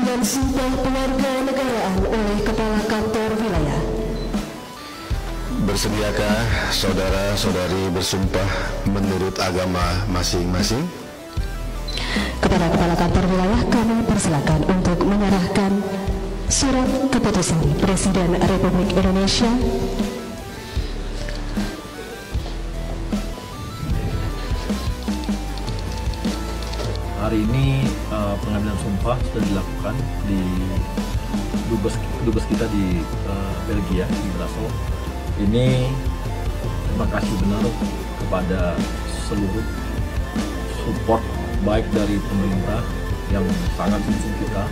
dan Sumpah Kewarganegaraan oleh Kepala Kantor Wilayah. Bersediakah saudara-saudari bersumpah menurut agama masing-masing? Kepada Kepala Kantor Wilayah kami persilakan untuk menyerahkan surat keputusan Presiden Republik Indonesia. Hari ini pengambilan sumpah sudah dilakukan di dubes kita di Belgia, di Brussels. Ini terima kasih benar kepada seluruh support baik dari pemerintah yang sangat mendukung kita,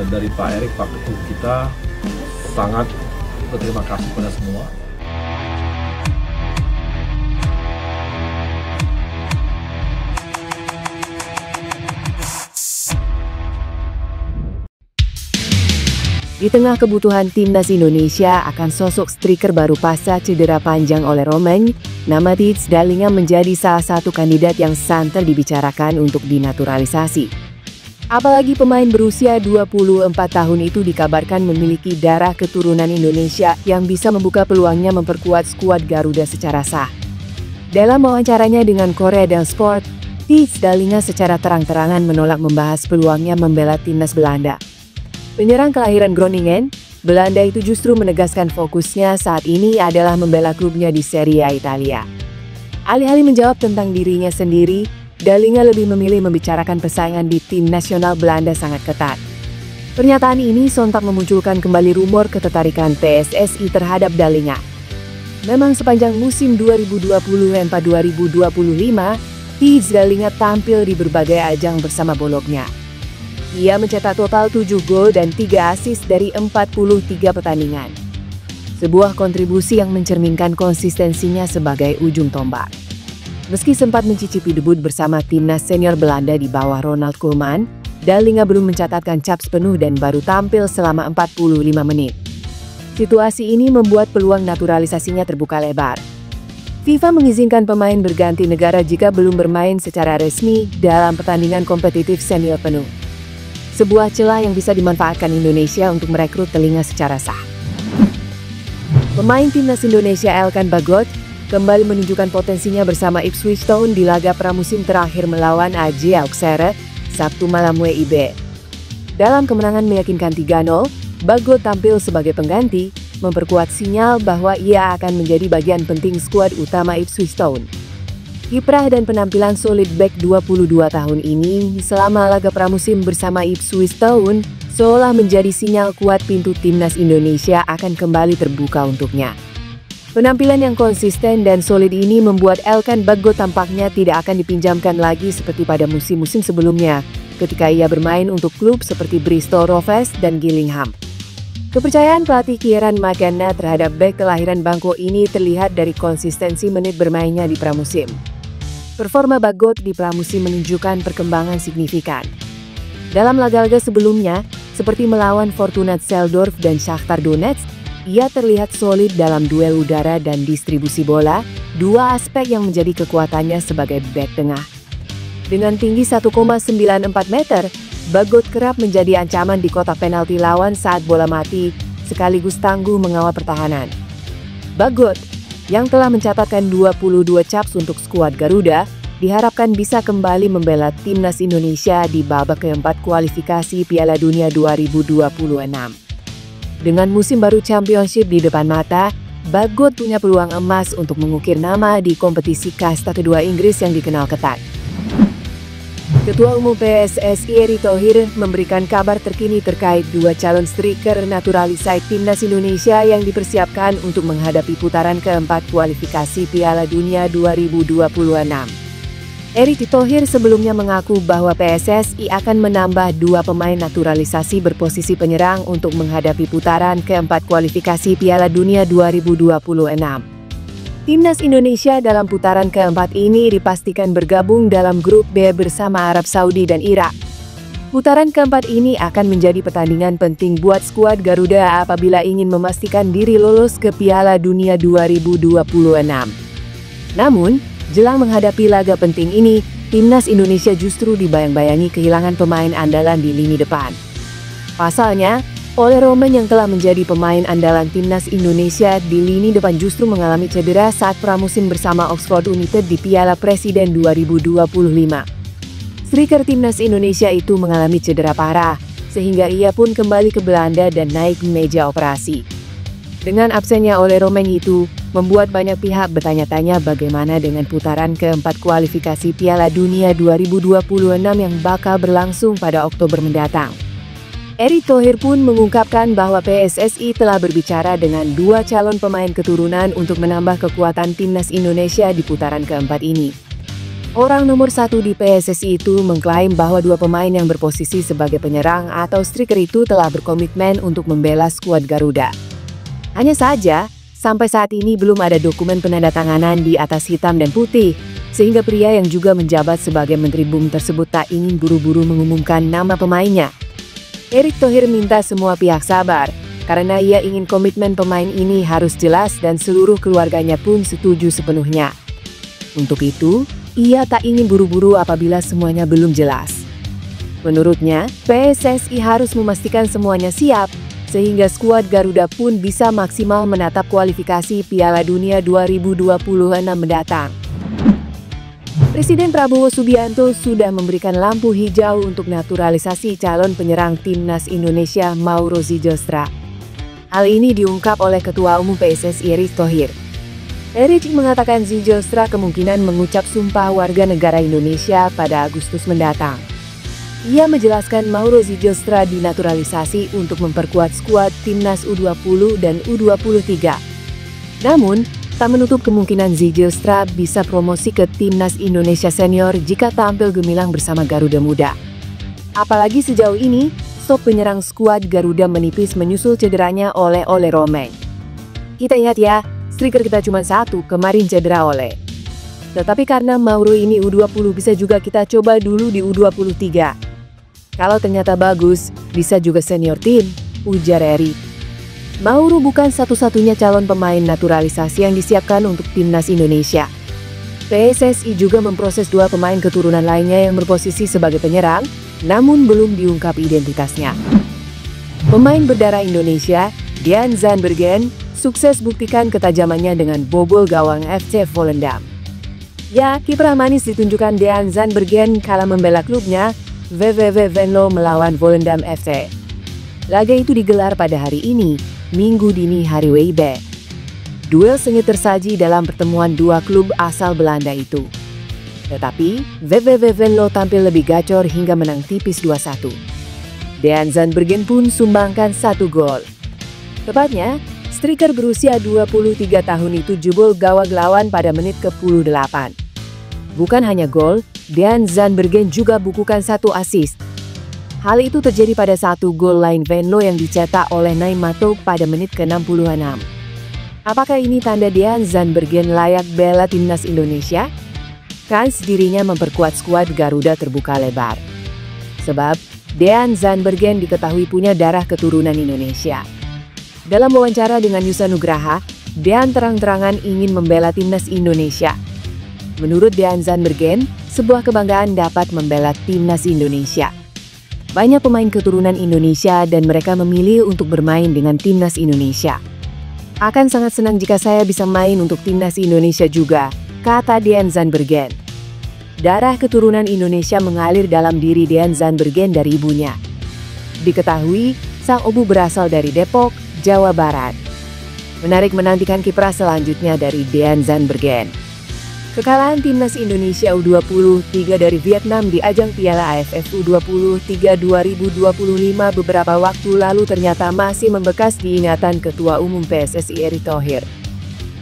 dari Pak Erik, Pak Ketum kita, sangat berterima kasih pada semua. Di tengah kebutuhan timnas Indonesia akan sosok striker baru pasca cedera panjang oleh Romain, nama Tits Dalinga menjadi salah satu kandidat yang santer dibicarakan untuk dinaturalisasi. Apalagi pemain berusia 24 tahun itu dikabarkan memiliki darah keturunan Indonesia yang bisa membuka peluangnya memperkuat skuad Garuda secara sah. Dalam wawancaranya dengan Korea Del Sport, Tits Dalinga secara terang-terangan menolak membahas peluangnya membela timnas Belanda. Penyerang kelahiran Groningen, Belanda itu justru menegaskan fokusnya saat ini adalah membela klubnya di Serie A Italia. Alih-alih menjawab tentang dirinya sendiri, Dalinga lebih memilih membicarakan persaingan di tim nasional Belanda sangat ketat. Pernyataan ini sontak memunculkan kembali rumor ketertarikan PSSI terhadap Dalinga. Memang sepanjang musim 2020-2025, Tits Dalinga tampil di berbagai ajang bersama Bologna. Ia mencetak total 7 gol dan 3 assist dari 43 pertandingan. Sebuah kontribusi yang mencerminkan konsistensinya sebagai ujung tombak. Meski sempat mencicipi debut bersama timnas senior Belanda di bawah Ronald Koeman, Dalinga belum mencatatkan caps penuh dan baru tampil selama 45 menit. Situasi ini membuat peluang naturalisasinya terbuka lebar. FIFA mengizinkan pemain berganti negara jika belum bermain secara resmi dalam pertandingan kompetitif senior penuh. Sebuah celah yang bisa dimanfaatkan Indonesia untuk merekrut telinga secara sah. Pemain timnas Indonesia Elkan Bagot kembali menunjukkan potensinya bersama Ipswich Town di laga pramusim terakhir melawan AJ Auxerre Sabtu malam WIB. Dalam kemenangan meyakinkan 3-0, Bagot tampil sebagai pengganti, memperkuat sinyal bahwa ia akan menjadi bagian penting skuad utama Ipswich Town. Kiprah dan penampilan solid bek 22 tahun ini selama laga pramusim bersama Ipswich Town seolah menjadi sinyal kuat pintu timnas Indonesia akan kembali terbuka untuknya. Penampilan yang konsisten dan solid ini membuat Elkan Bagot tampaknya tidak akan dipinjamkan lagi seperti pada musim-musim sebelumnya, ketika ia bermain untuk klub seperti Bristol Rovers dan Gillingham. Kepercayaan pelatih Kieran McKenna terhadap bek kelahiran Bangko ini terlihat dari konsistensi menit bermainnya di pramusim. Performa Bagot di pramusim menunjukkan perkembangan signifikan. Dalam laga-laga sebelumnya, seperti melawan Fortuna Düsseldorf dan Shakhtar Donetsk, ia terlihat solid dalam duel udara dan distribusi bola, dua aspek yang menjadi kekuatannya sebagai bek tengah. Dengan tinggi 1,94 meter, Bagot kerap menjadi ancaman di kotak penalti lawan saat bola mati, sekaligus tangguh mengawal pertahanan. Bagot yang telah mencatatkan 22 caps untuk skuad Garuda, diharapkan bisa kembali membela timnas Indonesia di babak keempat kualifikasi Piala Dunia 2026. Dengan musim baru Championship di depan mata, Bagot punya peluang emas untuk mengukir nama di kompetisi kasta kedua Inggris yang dikenal ketat. Ketua Umum PSSI Erick Thohir memberikan kabar terkini terkait dua calon striker naturalisasi timnas Indonesia yang dipersiapkan untuk menghadapi putaran keempat kualifikasi Piala Dunia 2026. Erick Thohir sebelumnya mengaku bahwa PSSI akan menambah dua pemain naturalisasi berposisi penyerang untuk menghadapi putaran keempat kualifikasi Piala Dunia 2026. Timnas Indonesia dalam putaran keempat ini dipastikan bergabung dalam grup B bersama Arab Saudi dan Irak. Putaran keempat ini akan menjadi pertandingan penting buat skuad Garuda apabila ingin memastikan diri lolos ke Piala Dunia 2026. Namun, jelang menghadapi laga penting ini, timnas Indonesia justru dibayang-bayangi kehilangan pemain andalan di lini depan. Pasalnya, Ole Romen yang telah menjadi pemain andalan timnas Indonesia di lini depan justru mengalami cedera saat pramusim bersama Oxford United di Piala Presiden 2025. Striker timnas Indonesia itu mengalami cedera parah, sehingga ia pun kembali ke Belanda dan naik meja operasi. Dengan absennya Ole Romen itu, membuat banyak pihak bertanya-tanya bagaimana dengan putaran keempat kualifikasi Piala Dunia 2026 yang bakal berlangsung pada Oktober mendatang. Erick Thohir pun mengungkapkan bahwa PSSI telah berbicara dengan 2 calon pemain keturunan untuk menambah kekuatan timnas Indonesia di putaran keempat ini. Orang nomor 1 di PSSI itu mengklaim bahwa 2 pemain yang berposisi sebagai penyerang atau striker itu telah berkomitmen untuk membela skuad Garuda. Hanya saja, sampai saat ini belum ada dokumen penandatanganan di atas hitam dan putih, sehingga pria yang juga menjabat sebagai Menteri BUM tersebut tak ingin buru-buru mengumumkan nama pemainnya. Erick Thohir minta semua pihak sabar, karena ia ingin komitmen pemain ini harus jelas dan seluruh keluarganya pun setuju sepenuhnya. Untuk itu, ia tak ingin buru-buru apabila semuanya belum jelas. Menurutnya, PSSI harus memastikan semuanya siap, sehingga skuad Garuda pun bisa maksimal menatap kualifikasi Piala Dunia 2026 mendatang. Presiden Prabowo Subianto sudah memberikan lampu hijau untuk naturalisasi calon penyerang timnas Indonesia Mauro Zijostra. Hal ini diungkap oleh Ketua Umum PSSI Erick Thohir. Erick mengatakan Zijostra kemungkinan mengucap sumpah warga negara Indonesia pada Agustus mendatang. Ia menjelaskan Mauro Zijostra dinaturalisasi untuk memperkuat skuad timnas U20 dan U23. Namun, tak menutup kemungkinan Zijostra bisa promosi ke timnas Indonesia senior jika tampil gemilang bersama Garuda Muda. Apalagi sejauh ini, stok penyerang skuad Garuda menipis menyusul cederanya oleh Ole Romen. Kita ingat ya, striker kita cuma 1, kemarin cedera Ole. Tetapi karena Mauro ini U20 bisa juga kita coba dulu di U23. Kalau ternyata bagus, bisa juga senior tim, ujar Erick. Mauro bukan satu-satunya calon pemain naturalisasi yang disiapkan untuk timnas Indonesia. PSSI juga memproses 2 pemain keturunan lainnya yang berposisi sebagai penyerang, namun belum diungkap identitasnya. Pemain berdarah Indonesia, Dean Zandbergen, sukses buktikan ketajamannya dengan bobol gawang FC Volendam. Ya, kiprah manis ditunjukkan Dean Zandbergen kala membela klubnya, VVV Venlo melawan Volendam FC. Laga itu digelar pada hari ini, Minggu dini hari WIB. Duel sengit tersaji dalam pertemuan 2 klub asal Belanda itu. Tetapi, VVV Venlo tampil lebih gacor hingga menang tipis 2-1. Dean Zandbergen pun sumbangkan 1 gol. Tepatnya, striker berusia 23 tahun itu jebol gawang lawan pada menit ke-8. Bukan hanya gol, Dean Zandbergen juga bukukan 1 assist. Hal itu terjadi pada 1 gol lain Venlo yang dicetak oleh Naim Matok pada menit ke-66. Apakah ini tanda Dean Zandbergen layak bela timnas Indonesia? Kans dirinya memperkuat skuad Garuda terbuka lebar. Sebab, Dean Zandbergen diketahui punya darah keturunan Indonesia. Dalam wawancara dengan Yusa Nugraha, Dean terang-terangan ingin membela timnas Indonesia. Menurut Dean Zandbergen, sebuah kebanggaan dapat membela timnas Indonesia. Banyak pemain keturunan Indonesia dan mereka memilih untuk bermain dengan timnas Indonesia. Akan sangat senang jika saya bisa main untuk timnas Indonesia juga, kata Dean Zandbergen. Darah keturunan Indonesia mengalir dalam diri Dean Zandbergen dari ibunya. Diketahui, sang ibu berasal dari Depok, Jawa Barat. Menarik menantikan kiprah selanjutnya dari Dean Zandbergen. Kekalahan timnas Indonesia U23 dari Vietnam di ajang Piala AFF U23 2025 beberapa waktu lalu ternyata masih membekas di ingatan Ketua Umum PSSI Erick Thohir.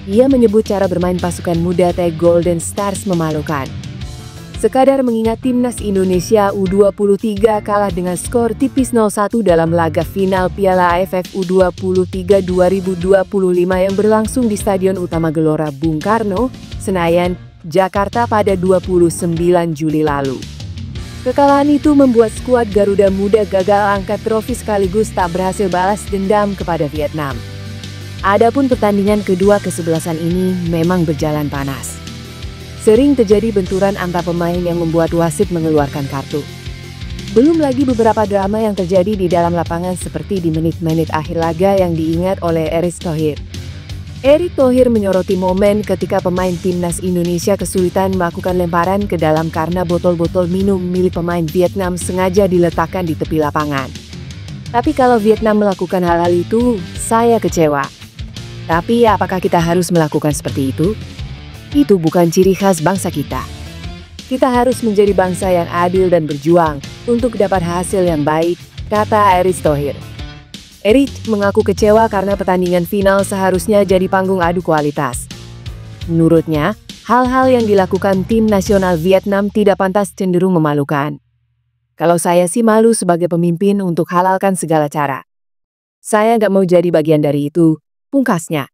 Ia menyebut cara bermain pasukan muda The Golden Stars memalukan. Sekadar mengingat timnas Indonesia U23 kalah dengan skor tipis 0-1 dalam laga final Piala AFF U23 2025 yang berlangsung di Stadion Utama Gelora Bung Karno, Senayan, Jakarta pada 29 Juli lalu. Kekalahan itu membuat skuad Garuda Muda gagal angkat trofi sekaligus tak berhasil balas dendam kepada Vietnam. Adapun pertandingan kedua kesebelasan ini memang berjalan panas. Sering terjadi benturan antar pemain yang membuat wasit mengeluarkan kartu. Belum lagi beberapa drama yang terjadi di dalam lapangan seperti di menit-menit akhir laga yang diingat oleh Erick Thohir. Erick Thohir menyoroti momen ketika pemain timnas Indonesia kesulitan melakukan lemparan ke dalam karena botol-botol minum milik pemain Vietnam sengaja diletakkan di tepi lapangan. Tapi kalau Vietnam melakukan hal-hal itu, saya kecewa. Tapi apakah kita harus melakukan seperti itu? Itu bukan ciri khas bangsa kita. Kita harus menjadi bangsa yang adil dan berjuang untuk dapat hasil yang baik, kata Erick Thohir. Erick mengaku kecewa karena pertandingan final seharusnya jadi panggung adu kualitas. Menurutnya, hal-hal yang dilakukan tim nasional Vietnam tidak pantas, cenderung memalukan. Kalau saya sih malu sebagai pemimpin untuk halalkan segala cara. Saya nggak mau jadi bagian dari itu, pungkasnya.